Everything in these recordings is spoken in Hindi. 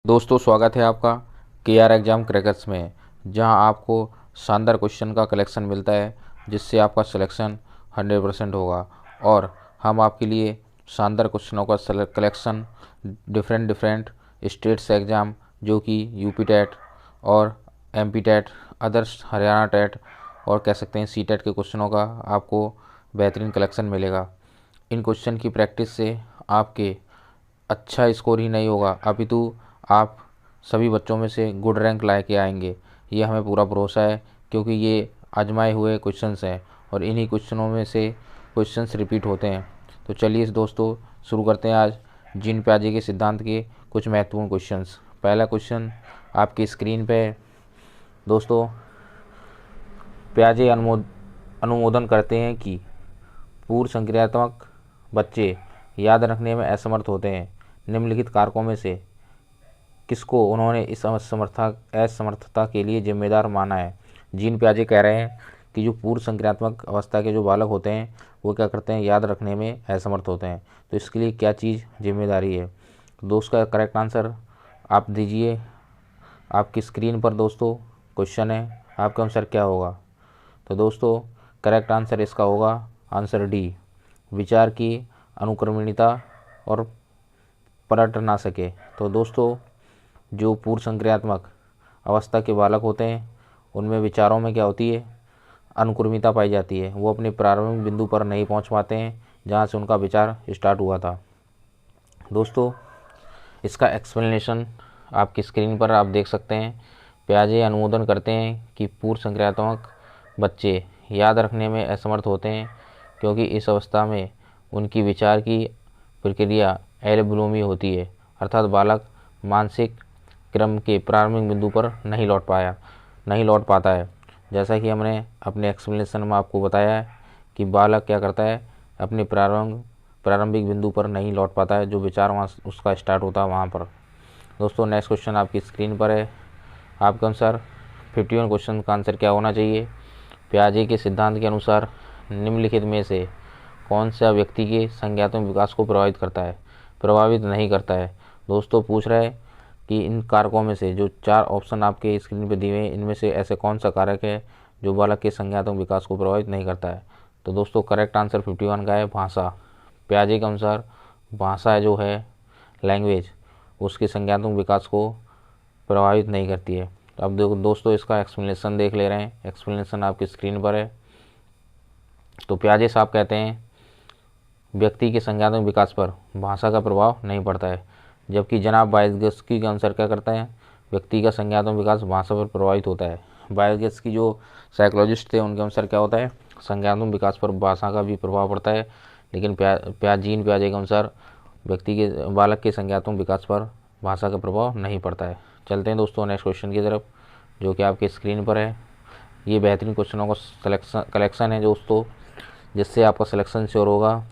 दोस्तों स्वागत है आपका KR एग्ज़ाम क्रैकर्स में, जहां आपको शानदार क्वेश्चन का कलेक्शन मिलता है जिससे आपका सिलेक्शन 100% होगा। और हम आपके लिए शानदार क्वेश्चनों का कलेक्शन डिफरेंट स्टेट्स एग्ज़ाम जो कि यूपी टेट और MP TET, others Haryana TET और कह सकते हैं C टेट के क्वेश्चनों का आपको बेहतरीन कलेक्शन मिलेगा। इन क्वेश्चन की प्रैक्टिस से आपके अच्छा स्कोर ही नहीं होगा अपितु आप सभी बच्चों में से गुड रैंक ला के आएंगे। ये हमें पूरा भरोसा है क्योंकि ये आजमाए हुए क्वेश्चंस हैं और इन्हीं क्वेश्चनों में से क्वेश्चंस रिपीट होते हैं। तो चलिए दोस्तों शुरू करते हैं आज जीन पियाजे के सिद्धांत के कुछ महत्वपूर्ण क्वेश्चंस। पहला क्वेश्चन आपकी स्क्रीन पे है दोस्तों। पियाजे अनुमोदन करते हैं कि पूर्व संक्रियात्मक बच्चे याद रखने में असमर्थ होते हैं। निम्नलिखित कारकों में से किसको उन्होंने इस असमर्थता के लिए जिम्मेदार माना है। जीन पियाजे कह रहे हैं कि जो पूर्व संक्रियात्मक अवस्था के जो बालक होते हैं वो क्या करते हैं, याद रखने में असमर्थ होते हैं। तो इसके लिए क्या चीज़ जिम्मेदारी है। दोस्त का करेक्ट आंसर आप दीजिए। आपकी स्क्रीन पर दोस्तों क्वेश्चन है, आपके अनुसार क्या होगा। तो दोस्तों करेक्ट आंसर इसका होगा आंसर डी, विचार की अनुक्रमणिकता और पलट ना सके। तो दोस्तों जो पूर्व संक्रियात्मक अवस्था के बालक होते हैं उनमें विचारों में क्या होती है, अनुक्रमिता पाई जाती है। वो अपने प्रारंभिक बिंदु पर नहीं पहुंच पाते हैं जहां से उनका विचार स्टार्ट हुआ था। दोस्तों इसका एक्सप्लेनेशन आपकी स्क्रीन पर आप देख सकते हैं। पियाजे अनुमोदन करते हैं कि पूर्व संक्रियात्मक बच्चे याद रखने में असमर्थ होते हैं क्योंकि इस अवस्था में उनकी विचार की प्रक्रिया अवलंबी होती है, अर्थात बालक मानसिक क्रम के प्रारंभिक बिंदु पर नहीं लौट पाता है। जैसा कि हमने अपने एक्सप्लेनेशन में आपको बताया है कि बालक क्या करता है, अपने प्रारंभिक बिंदु पर नहीं लौट पाता है, जो विचार वहाँ उसका स्टार्ट होता है वहाँ पर। दोस्तों नेक्स्ट क्वेश्चन आपकी स्क्रीन पर है। आपके अनुसार 51 क्वेश्चन का आंसर क्या होना चाहिए। पियाजे के सिद्धांत के अनुसार निम्नलिखित में से कौन सा व्यक्ति के संज्ञानात्मक विकास को प्रभावित नहीं करता है। दोस्तों पूछ रहा है कि इन कारकों में से जो 4 ऑप्शन आपके स्क्रीन पर दिए हुए हैं इनमें से ऐसे कौन सा कारक है जो बालक के संज्ञानात्मक विकास को प्रभावित नहीं करता है। तो दोस्तों करेक्ट आंसर 51 का है भाषा। पियाजे के अनुसार भाषा जो है लैंग्वेज उसके संज्ञानात्मक विकास को प्रभावित नहीं करती है। अब दोस्तों इसका एक्सप्लेनेशन देख ले रहे हैं। एक्सप्लेनेशन आपकी स्क्रीन पर है। तो पियाजे साहब कहते हैं व्यक्ति के संज्ञानात्मक विकास पर भाषा का प्रभाव नहीं पड़ता है, जबकि जनाब वाइगस्की के अनुसार क्या करता है, व्यक्ति का संज्ञानात्मक विकास भाषा पर प्रभावित होता है। वाइगस्की जो साइकोलॉजिस्ट थे उनके अनुसार क्या होता है, संज्ञानात्मक विकास पर भाषा का भी प्रभाव पड़ता है, लेकिन जीन पियाजे के अनुसार व्यक्ति के बालक के संज्ञानात्मक विकास पर भाषा का प्रभाव नहीं पड़ता है। चलते हैं दोस्तों नेक्स्ट क्वेश्चन की तरफ जो कि आपके स्क्रीन पर है। ये बेहतरीन क्वेश्चनों का कलेक्शन है दोस्तों, जिससे आपका सिलेक्शन श्योर होगा।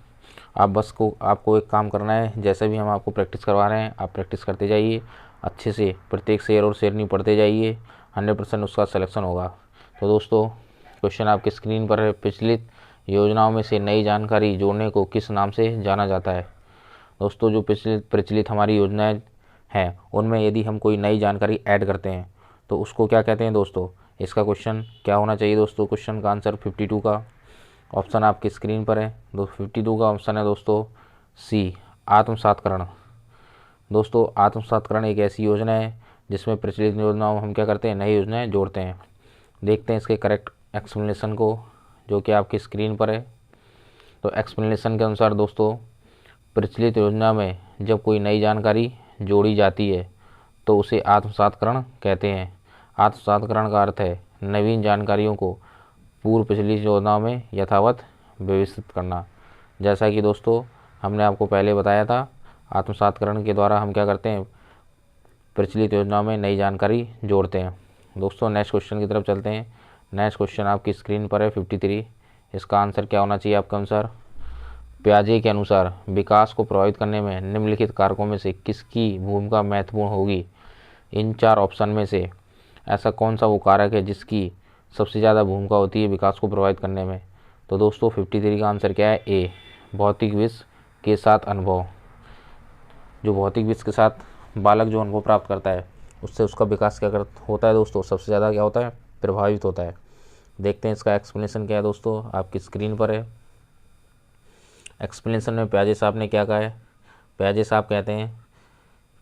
आपको एक काम करना है, जैसे भी हम आपको प्रैक्टिस करवा रहे हैं आप प्रैक्टिस करते जाइए अच्छे से, प्रत्येक शेर और शेरनी पढ़ते जाइए, 100% उसका सिलेक्शन होगा। तो दोस्तों क्वेश्चन आपकी स्क्रीन पर है। प्रचलित योजनाओं में से नई जानकारी जोड़ने को किस नाम से जाना जाता है। दोस्तों जो प्रचलित हमारी योजनाएं हैं उनमें यदि हम कोई नई जानकारी ऐड करते हैं तो उसको क्या कहते हैं दोस्तों। इसका क्वेश्चन क्या होना चाहिए दोस्तों। क्वेश्चन का आंसर 52 का ऑप्शन आपकी स्क्रीन पर है। 52 का ऑप्शन है दोस्तों सी, आत्मसातकरण। दोस्तों आत्मसातकरण एक ऐसी योजना है जिसमें प्रचलित योजनाओं हम क्या करते हैं, नई योजनाएं जोड़ते हैं। देखते हैं इसके करेक्ट एक्सप्लेनेशन को जो कि आपकी स्क्रीन पर है। तो एक्सप्लेनेशन के अनुसार दोस्तों प्रचलित योजना में जब कोई नई जानकारी जोड़ी जाती है तो उसे आत्मसातकरण कहते हैं। आत्मसातकरण का अर्थ है नवीन जानकारियों को पूर्व पिछली योजनाओं में यथावत व्यवस्थित करना। जैसा कि दोस्तों हमने आपको पहले बताया था, आत्मसातकरण के द्वारा हम क्या करते हैं, प्रचलित योजनाओं में नई जानकारी जोड़ते हैं। दोस्तों नेक्स्ट क्वेश्चन की तरफ चलते हैं। नेक्स्ट क्वेश्चन आपकी स्क्रीन पर है 53। इसका आंसर क्या होना चाहिए आपके अनुसार। पियाजे के अनुसार विकास को प्रभावित करने में निम्नलिखित कारकों में से किसकी भूमिका महत्वपूर्ण होगी। इन 4 ऑप्शन में से ऐसा कौन सा वो कारक है जिसकी सबसे ज़्यादा भूमिका होती है विकास को प्रभावित करने में। तो दोस्तों 53 का आंसर क्या है, ए, भौतिक विश्व के साथ अनुभव। जो भौतिक विश्व के साथ बालक जो अनुभव प्राप्त करता है उससे उसका विकास क्या होता है दोस्तों, सबसे ज़्यादा क्या होता है, प्रभावित होता है। देखते हैं इसका एक्सप्लेनेशन क्या है दोस्तों, आपकी स्क्रीन पर है। एक्सप्लेनेशन में प्याजे साहब ने क्या कहा है। प्याजे साहब कहते हैं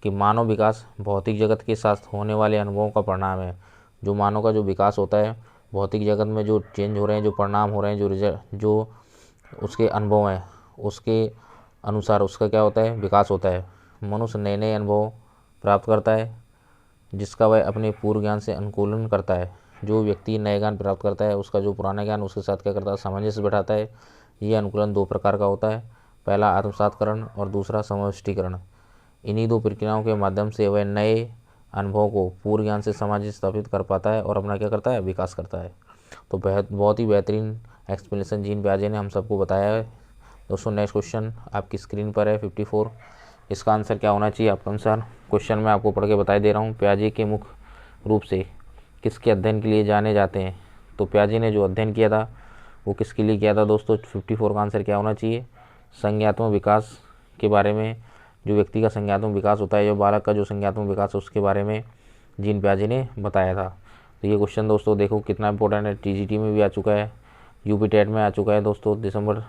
कि मानव विकास भौतिक जगत के साथ होने वाले अनुभवों का परिणाम है। जो मानव का जो विकास होता है, भौतिक जगत में जो चेंज हो रहे हैं, जो परिणाम हो रहे हैं, जो उसके अनुभव हैं, उसके अनुसार उसका क्या होता है, विकास होता है। मनुष्य नए नए अनुभव प्राप्त करता है जिसका वह अपने पूर्व ज्ञान से अनुकूलन करता है। जो व्यक्ति नए ज्ञान प्राप्त करता है उसका जो पुराना ज्ञान उसके साथ क्या करता है, सामंजस्य बैठाता है। ये अनुकूलन दो प्रकार का होता है, पहला आत्मसातकरण और दूसरा समष्टिकरण। इन्हीं दो प्रक्रियाओं के माध्यम से वह नए अनुभव को पूर्व ज्ञान से सामंजस्य स्थापित कर पाता है और अपना क्या करता है, विकास करता है। तो बहुत ही बेहतरीन एक्सप्लेनेशन जीन प्याजे ने हम सबको बताया है। दोस्तों नेक्स्ट क्वेश्चन आपकी स्क्रीन पर है 54। इसका आंसर क्या होना चाहिए आपके अनुसार, क्वेश्चन मैं आपको पढ़ के बता दे रहा हूँ। प्याजे के मुख्य रूप से किसके अध्ययन के लिए जाने जाते हैं। तो प्याजे ने जो अध्ययन किया था वो किसके लिए किया था दोस्तों। 54 का आंसर क्या होना चाहिए, संज्ञात्मक विकास के बारे में। जो व्यक्ति का संज्ञात्मक विकास होता है, जो बालक का जो संज्ञात्मक विकास है उसके बारे में जीन प्याजे ने बताया था। तो ये क्वेश्चन दोस्तों देखो कितना इंपॉर्टेंट है, टीजीटी में भी आ चुका है, यूपी टेट में आ चुका है दोस्तों, दिसंबर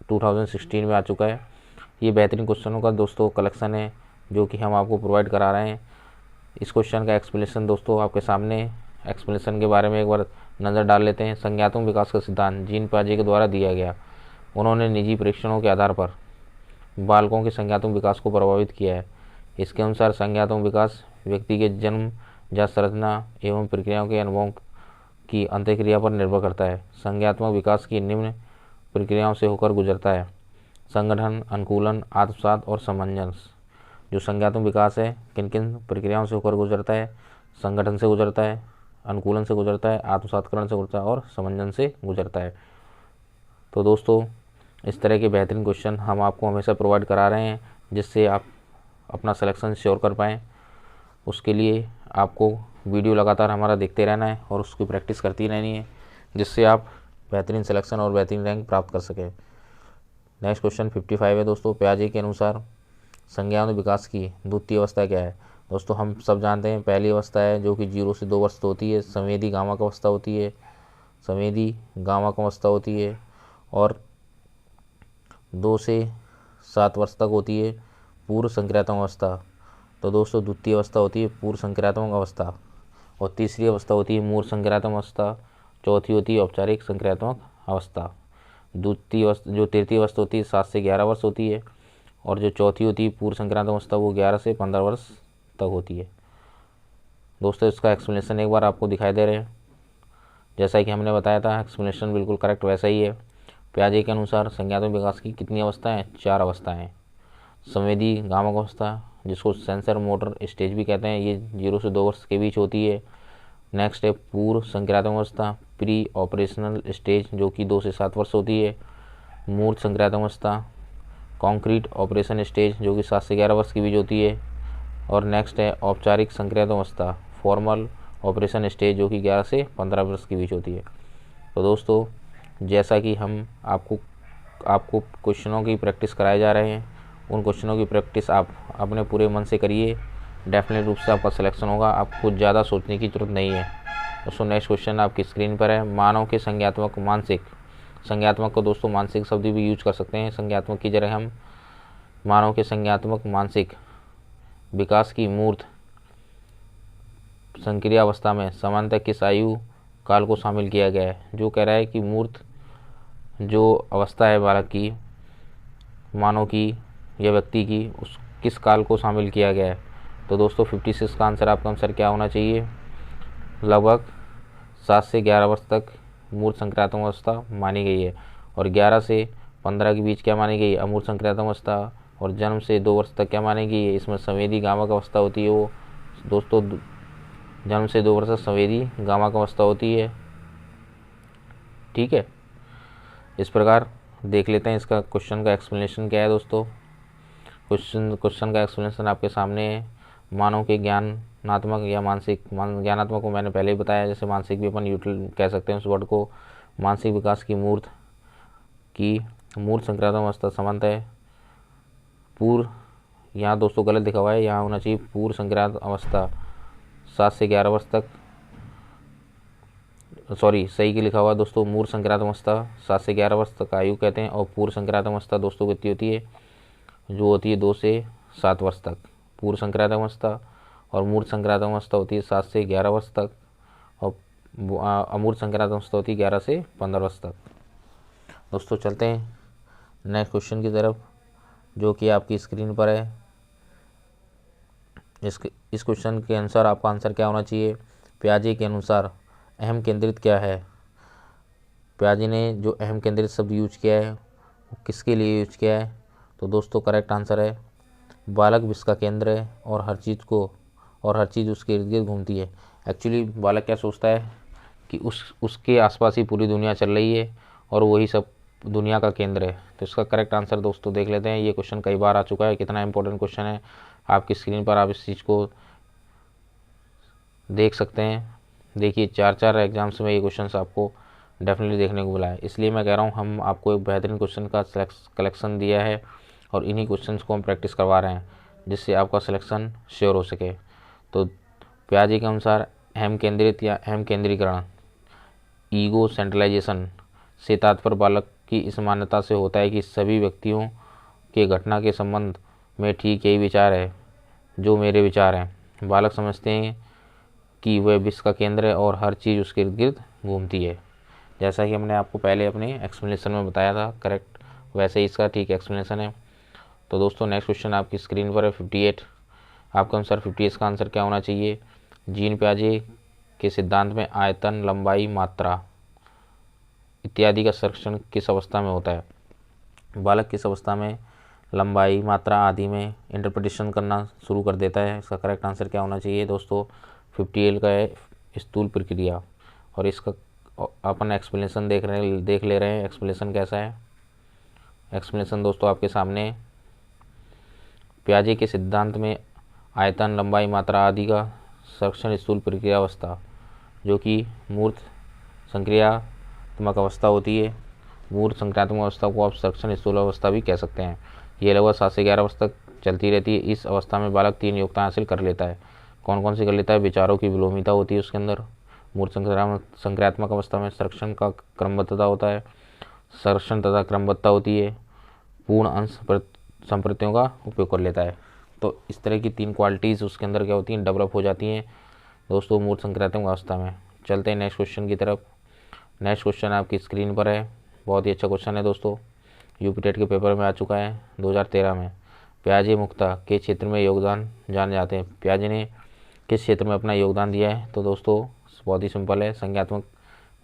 2016 में आ चुका है। ये बेहतरीन क्वेश्चनों का दोस्तों कलेक्शन है जो कि हम आपको प्रोवाइड करा रहे हैं। इस क्वेश्चन का एक्सप्लेनेशन दोस्तों आपके सामने, एक्सप्लेनेशन के बारे में एक बार नज़र डाल लेते हैं। संज्ञात्मक विकास का सिद्धांत जीन प्याजे के द्वारा दिया गया। उन्होंने निजी परीक्षणों के आधार पर बालकों के संज्ञात्मक विकास को प्रभावित किया है। इसके अनुसार संज्ञात्मक विकास व्यक्ति के जन्म जात संरचना एवं प्रक्रियाओं के अनुभवों की अंतःक्रिया पर निर्भर करता है। संज्ञात्मक विकास की निम्न प्रक्रियाओं से होकर गुजरता है, संगठन, अनुकूलन, आत्मसात और समंजस। जो संज्ञात्मक विकास है किन किन प्रक्रियाओं से होकर गुजरता है, संगठन से गुजरता है, अनुकूलन से गुजरता है, आत्मसातकरण से गुजरता है और समंजन से गुजरता है। तो दोस्तों इस तरह के बेहतरीन क्वेश्चन हम आपको हमेशा प्रोवाइड करा रहे हैं जिससे आप अपना सिलेक्शन श्योर कर पाएँ। उसके लिए आपको वीडियो लगातार हमारा देखते रहना है और उसकी प्रैक्टिस करती रहनी है जिससे आप बेहतरीन सिलेक्शन और बेहतरीन रैंक प्राप्त कर सकें। नेक्स्ट क्वेश्चन 55 है दोस्तों। प्याजे के अनुसार संज्ञात्मक विकास की द्वितीय अवस्था क्या है। दोस्तों हम सब जानते हैं पहली अवस्था है जो कि 0 से 2 वर्ष होती है, संवेदी गामक अवस्था होती है, संवेदी गामक अवस्था होती है, और 2 से 7 वर्ष तक होती है पूर्व संक्रियात्मक अवस्था। तो दोस्तों द्वितीय अवस्था होती है पूर्व संक्रियात्मक अवस्था, और तीसरी अवस्था होती है मूर्त संक्रियात्मक अवस्था, चौथी होती है औपचारिक संक्रियात्मक अवस्था। जो तृतीय अवस्था होती है 7 से 11 वर्ष होती है, और जो चौथी होती है पूर्व संक्रांत अवस्था वो 11 से 15 वर्ष तक होती है। दोस्तों इसका एक्सप्लेनेशन एक बार आपको दिखाई दे रहे हैं, जैसा कि हमने बताया था एक्सप्लेनेशन बिल्कुल करेक्ट वैसा ही है। प्याजे के अनुसार संज्ञात्मक विकास की कितनी अवस्थाएं, 4 अवस्थाएं। संवेदी गामक अवस्था जिसको सेंसर मोटर स्टेज भी कहते हैं, ये 0 से 2 वर्ष के बीच होती है। नेक्स्ट है पूर्व संक्रांतक अवस्था, प्री ऑपरेशनल स्टेज जो कि 2 से 7 वर्ष होती है। मूर्त संक्रांतक अवस्था, कॉन्क्रीट ऑपरेशन स्टेज जो कि 7 से 11 वर्ष के बीच होती है। और नेक्स्ट है औपचारिक संक्रांतक अवस्था, फॉर्मल ऑपरेशन स्टेज जो कि 11 से 15 वर्ष के बीच होती है। तो दोस्तों जैसा कि हम आपको क्वेश्चनों की प्रैक्टिस कराए जा रहे हैं, उन क्वेश्चनों की प्रैक्टिस आप अपने पूरे मन से करिए, डेफिनेट रूप से आपका सिलेक्शन होगा। आपको ज़्यादा सोचने की जरूरत नहीं है। दोस्तों नेक्स्ट क्वेश्चन आपकी स्क्रीन पर है। मानव के संज्ञात्मक मानसिक, संज्ञात्मक को दोस्तों मानसिक शब्द भी यूज कर सकते हैं संज्ञात्मक की जगह हम। मानव के संज्ञात्मक मानसिक विकास की मूर्त संक्रिया अवस्था में सामान्यतः किस आयु काल को शामिल किया गया है। जो कह रहा है कि मूर्त जो अवस्था है बालक की, मानव की या व्यक्ति की, उस किस काल को शामिल किया गया है। तो दोस्तों 56 का आंसर आपका आंसर क्या होना चाहिए, लगभग 7 से 11 वर्ष तक मूर्त संक्रांतक अवस्था मानी गई है, और 11 से 15 के बीच क्या मानी गई है, अमूर्त संक्रांतक अवस्था, और जन्म से 2 वर्ष तक क्या मानी गई है, इसमें संवेदी गामक अवस्था होती है। वो दोस्तों जन्म से 2 वर्ष तक संवेदी गामक अवस्था होती है। ठीक है, इस प्रकार देख लेते हैं इसका क्वेश्चन का एक्सप्लेनेशन क्या है दोस्तों। क्वेश्चन का एक्सप्लेनेशन आपके सामने है। मानव के ज्ञानात्मक या मानसिक, ज्ञानात्मक को मैंने पहले ही बताया, जैसे मानसिक भी अपन यूटिल कह सकते हैं उस वर्ड को। मानसिक विकास की मूर्त संक्रांतक अवस्था सामान्यतः पूर्व यहाँ दोस्तों गलत लिखा हुआ है, यहाँ होना चाहिए पूर्व संक्रांत अवस्था 7 से 11 वर्ष तक, सॉरी सही की लिखा हुआ है दोस्तों, मूर्त संक्रांत अवस्था 7 से 11 वर्ष तक आयु कहते हैं। और पूर्व संक्रांत अवस्था दोस्तों कितनी होती है, जो होती है 2 से 7 वर्ष तक पूर्व संक्रांत अवस्था, और मूर्त संक्रांत अवस्था होती है 7 से 11 वर्ष तक, और अमूर्त संक्रांत अवस्था होती है 11 से 15 वर्ष तक। दोस्तों चलते हैं नेक्स्ट क्वेश्चन की तरफ, जो कि आपकी स्क्रीन पर है। इस क्वेश्चन के अनुसार आपका आंसर क्या होना चाहिए, प्याजे के अनुसार अहम केंद्रित क्या है। प्याजे ने जो अहम केंद्रित शब्द यूज किया है वो किसके लिए यूज किया है, तो दोस्तों करेक्ट आंसर है बालक विश्व का केंद्र है और हर चीज़ उसके इर्द गिर्द घूमती है। एक्चुअली बालक क्या सोचता है कि उसके आसपास ही पूरी दुनिया चल रही है और वही सब दुनिया का केंद्र है। तो इसका करेक्ट आंसर दोस्तों देख लेते हैं। ये क्वेश्चन कई बार आ चुका है, कितना इंपॉर्टेंट क्वेश्चन है, आपकी स्क्रीन पर आप इस चीज़ को देख सकते हैं। देखिए 4 एग्जाम्स में ये क्वेश्चन आपको डेफिनेटली देखने को मिला है, इसलिए मैं कह रहा हूँ हम आपको एक बेहतरीन क्वेश्चन का कलेक्शन दिया है और इन्हीं क्वेश्चंस को हम प्रैक्टिस करवा रहे हैं, जिससे आपका सिलेक्शन श्योर हो सके। तो प्याजे के अनुसार अहम केंद्रित या अहम केंद्रीकरण ईगो सेंट्रलाइजेशन से तात्पर्य बालक की इस मान्यता से होता है कि सभी व्यक्तियों के घटना के संबंध में ठीक यही विचार है जो मेरे विचार हैं। बालक समझते हैं कि वह विश्व का केंद्र है और हर चीज़ उसके इर्द गिर्द घूमती है। जैसा कि हमने आपको पहले अपने एक्सप्लेनेशन में बताया था करेक्ट, वैसे ही इसका ठीक एक्सप्लेनेशन है। तो दोस्तों नेक्स्ट क्वेश्चन आपकी स्क्रीन पर है 58। आपके अनुसार 58 का आंसर क्या होना चाहिए, जीन प्याजे के सिद्धांत में आयतन, लंबाई, मात्रा इत्यादि का संरक्षण किस अवस्था में होता है। बालक किस अवस्था में लंबाई, मात्रा आदि में इंटरप्रिटेशन करना शुरू कर देता है। इसका करेक्ट आंसर क्या होना चाहिए दोस्तों, 58 का है स्थूल प्रक्रिया। और इसका अपन एक्सप्लेनेशन देख ले रहे हैं। एक्सप्लेनेशन कैसा है, एक्सप्लेनेशन दोस्तों आपके सामने। प्याजे के सिद्धांत में आयतन, लंबाई, मात्रा आदि का संरक्षण स्थूल प्रक्रिया अवस्था, जो कि मूर्त संक्रियात्मक अवस्था होती है। मूर्त संक्रियात्मक अवस्था को आप संरक्षण स्थूल अवस्था भी कह सकते हैं। ये लगभग 7 से 11 वर्ष तक चलती रहती है। इस अवस्था में बालक 3 योग्यता हासिल कर लेता है। कौन कौन सी कर लेता है, विचारों की विलोमिता होती है उसके अंदर। मूर्त संक्रियात्मक अवस्था में संरक्षण का क्रमबद्धता होता है, संरक्षण तथा क्रमबद्धता होती है। पूर्ण अंश संप्रतियों का उपयोग कर लेता है। तो इस तरह की 3 क्वालिटीज़ उसके अंदर क्या होती हैं, डेवलप हो जाती हैं दोस्तों मूर्त संक्रियात्मक अवस्था में। चलते हैं नेक्स्ट क्वेश्चन की तरफ। नेक्स्ट क्वेश्चन आपकी स्क्रीन पर है, बहुत ही अच्छा क्वेश्चन है दोस्तों, यूपी टेट के पेपर में आ चुका है 2013 में। प्याजे मुक्ता के क्षेत्र में योगदान जाने जाते हैं। प्याजे ने किस क्षेत्र में अपना योगदान दिया है, तो दोस्तों बहुत ही सिंपल है, संज्ञात्मक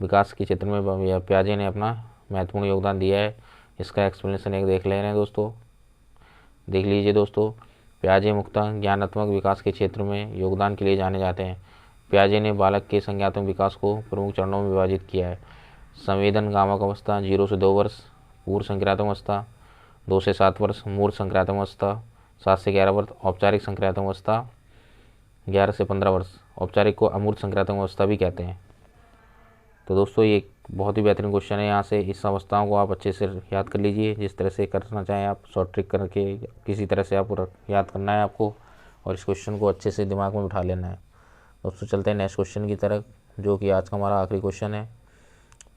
विकास के क्षेत्र में प्याजे ने अपना महत्वपूर्ण योगदान दिया है। इसका एक्सप्लेनेशन एक देख ले रहे हैं दोस्तों, देख लीजिए दोस्तों। प्याजे मुक्ता ज्ञानात्मक विकास के क्षेत्र में योगदान के लिए जाने जाते हैं। प्याजे ने बालक के संज्ञात्मक विकास को प्रमुख चरणों में विभाजित किया है। संवेदनगामक अवस्था 0 से 2 वर्ष, पूर्व संक्रियात्मक अवस्था 2 से 7 वर्ष, मूर्त संक्रियात्मक अवस्था 7 से 11 वर्ष, औपचारिक संक्रियात्मक अवस्था 11 से 15 वर्ष। औपचारिक को अमूर्त संक्रियात्मक अवस्था भी कहते हैं। तो दोस्तों ये बहुत ही बेहतरीन क्वेश्चन है। यहाँ से इस अवस्थाओं को आप अच्छे से याद कर लीजिए, जिस तरह से करना चाहें आप, शॉर्ट ट्रिक करके किसी तरह से आप याद करना है आपको और इस क्वेश्चन को अच्छे से दिमाग में बिठा लेना है। दोस्तों चलते हैं नेक्स्ट क्वेश्चन की तरफ, जो कि आज का हमारा आखिरी क्वेश्चन है।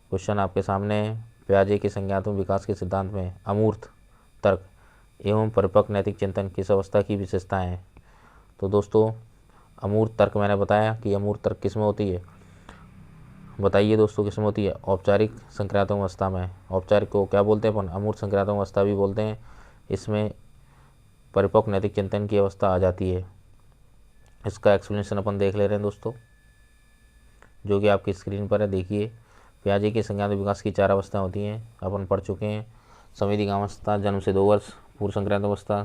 क्वेश्चन आपके सामने है, प्याजे के संज्ञात्मक विकास के सिद्धांत में अमूर्त तर्क एवं परिपक्व नैतिक चिंतन किस अवस्था की विशेषताएँ हैं। तो दोस्तों अमूर्त तर्क मैंने बताया कि अमूर्त तर्क किस में होती है, बताइए दोस्तों किस में होती है, औपचारिक संक्रियात्मक अवस्था में। औपचारिक को क्या बोलते हैं अपन, अमूर्त संक्रियात्मक अवस्था भी बोलते हैं। इसमें परिपक्व नैतिक चिंतन की अवस्था आ जाती है। इसका एक्सप्लेनेशन अपन देख ले रहे हैं दोस्तों, जो कि आपकी स्क्रीन पर है। देखिए प्याजे के संज्ञात्मक विकास की 4 अवस्थाएं होती हैं, अपन पढ़ चुके हैं। संवेदनगामक अवस्था जन्म से 2 वर्ष, पूर्व संक्रियात्मक अवस्था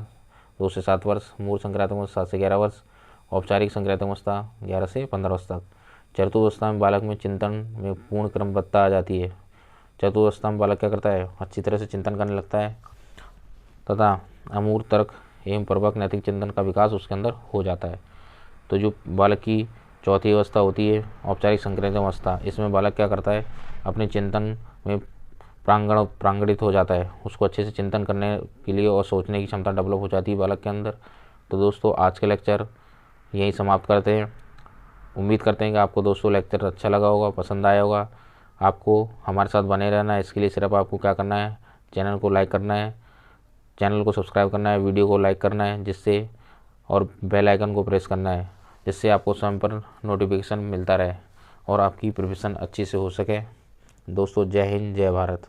2 से 7 वर्ष, मूर्त संक्रियात्मक अवस्था 7 से 11 वर्ष, औपचारिक संक्रियात्मक अवस्था 11 से 15 वर्ष तक। चतुर्वस्था में बालक में चिंतन में पूर्ण क्रमबद्धता आ जाती है। चतुर्वस्था में बालक क्या करता है, अच्छी तरह से चिंतन करने लगता है तथा अमूर्त तर्क एवं परिपक्व नैतिक चिंतन का विकास उसके अंदर हो जाता है। तो जो बालक की चौथी अवस्था होती है औपचारिक संक्रियात्मक अवस्था, इसमें बालक क्या करता है, अपने चिंतन में प्रांगणित हो जाता है। उसको अच्छे से चिंतन करने के लिए और सोचने की क्षमता डेवलप हो जाती है बालक के अंदर। तो दोस्तों आज के लेक्चर यहीं समाप्त करते हैं। उम्मीद करते हैं कि आपको दोस्तों लेक्चर अच्छा लगा होगा, पसंद आया होगा। आपको हमारे साथ बने रहना है, इसके लिए सिर्फ आपको क्या करना है, चैनल को लाइक करना है, चैनल को सब्सक्राइब करना है, वीडियो को लाइक करना है जिससे, और बेल आइकन को प्रेस करना है जिससे आपको समय पर नोटिफिकेशन मिलता रहे और आपकी प्रिपरेशन अच्छी से हो सके। दोस्तों जय हिंद, जय भारत।